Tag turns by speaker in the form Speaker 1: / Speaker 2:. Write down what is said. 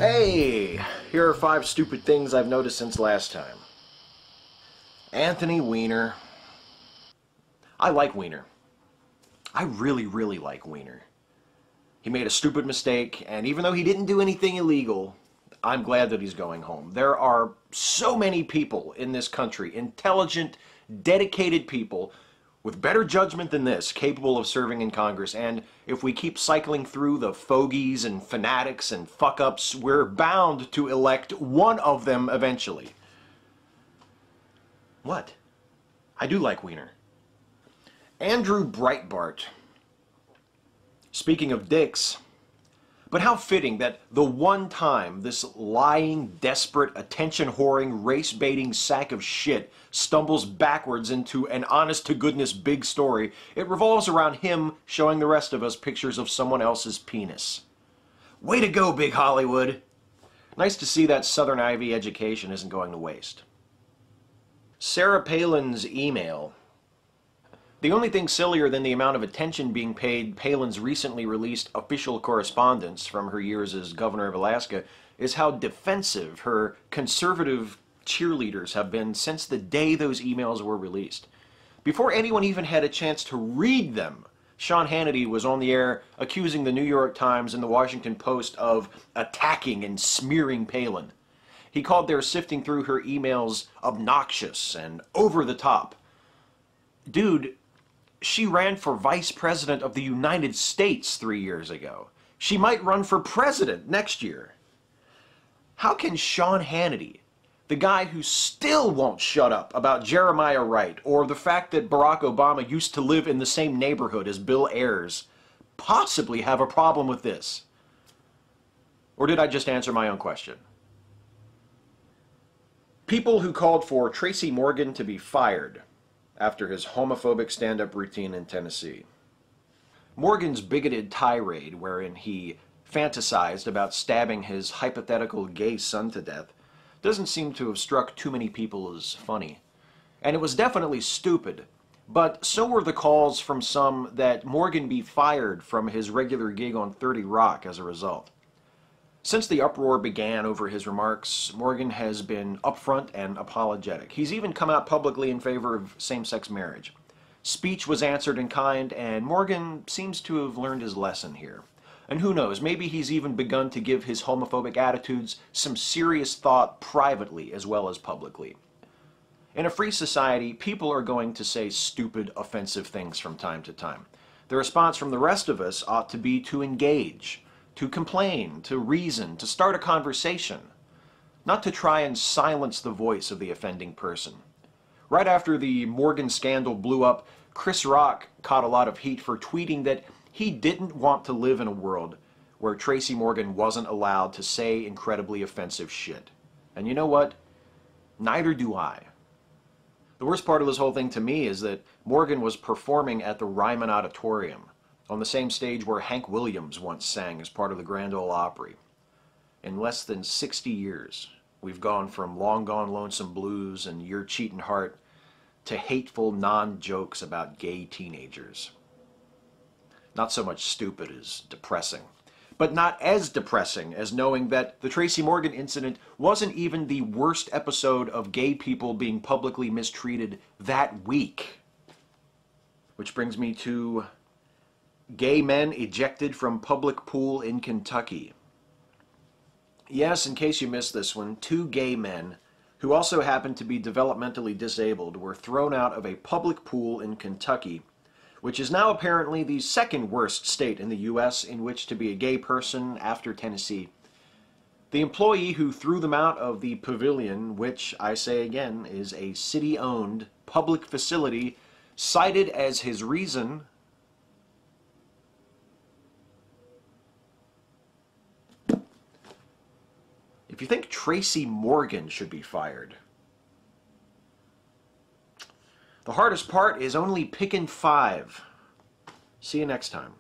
Speaker 1: Hey, here are 5 stupid things I've noticed since last time. Anthony Weiner. I like Weiner. I really like Weiner. He made a stupid mistake, and even though he didn't do anything illegal, I'm glad that he's going home. There are so many people in this country, intelligent, dedicated people, with better judgment than this, capable of serving in Congress, and if we keep cycling through the fogies and fanatics and fuck-ups, we're bound to elect one of them eventually. What? I do like Weiner. Andrew Breitbart. Speaking of dicks, but how fitting that the one time this lying, desperate, attention-whoring, race-baiting sack of shit stumbles backwards into an honest-to-goodness big story, it revolves around him showing the rest of us pictures of someone else's penis. Way to go, Big Hollywood! Nice to see that Southern Ivy education isn't going to waste. Sarah Palin's email. The only thing sillier than the amount of attention being paid Palin's recently released official correspondence from her years as governor of Alaska is how defensive her conservative cheerleaders have been since the day those emails were released. Before anyone even had a chance to read them, Sean Hannity was on the air accusing the New York Times and the Washington Post of attacking and smearing Palin. He called their sifting through her emails obnoxious and over the top. Dude, she ran for Vice President of the United States 3 years ago. She might run for president next year. How can Sean Hannity, the guy who still won't shut up about Jeremiah Wright or the fact that Barack Obama used to live in the same neighborhood as Bill Ayers, possibly have a problem with this? Or did I just answer my own question? People who called for Tracy Morgan to be fired after his homophobic stand-up routine in Tennessee. Morgan's bigoted tirade, wherein he fantasized about stabbing his hypothetical gay son to death, doesn't seem to have struck too many people as funny. And it was definitely stupid, but so were the calls from some that Morgan be fired from his regular gig on 30 Rock as a result. Since the uproar began over his remarks, Morgan has been upfront and apologetic. He's even come out publicly in favor of same-sex marriage. Speech was answered in kind, and Morgan seems to have learned his lesson here. And who knows, maybe he's even begun to give his homophobic attitudes some serious thought privately as well as publicly. In a free society, people are going to say stupid, offensive things from time to time. The response from the rest of us ought to be to engage, to complain, to reason, to start a conversation, not to try and silence the voice of the offending person. Right after the Morgan scandal blew up, Chris Rock caught a lot of heat for tweeting that he didn't want to live in a world where Tracy Morgan wasn't allowed to say incredibly offensive shit. And you know what? Neither do I. The worst part of this whole thing to me is that Morgan was performing at the Ryman Auditorium, on the same stage where Hank Williams once sang as part of the Grand Ole Opry. In less than 60 years, we've gone from Long Gone Lonesome Blues and Your Cheatin' Heart to hateful non-jokes about gay teenagers. Not so much stupid as depressing. But not as depressing as knowing that the Tracy Morgan incident wasn't even the worst episode of gay people being publicly mistreated that week. Which brings me to gay men ejected from public pool in Kentucky. Yes, in case you missed this one, 2 gay men, who also happened to be developmentally disabled, were thrown out of a public pool in Kentucky, which is now apparently the 2nd worst state in the U.S. in which to be a gay person after Tennessee. The employee who threw them out of the pavilion, which, I say again, is a city-owned public facility, cited as his reason if you think Tracy Morgan should be fired. The hardest part is only picking 5. See you next time.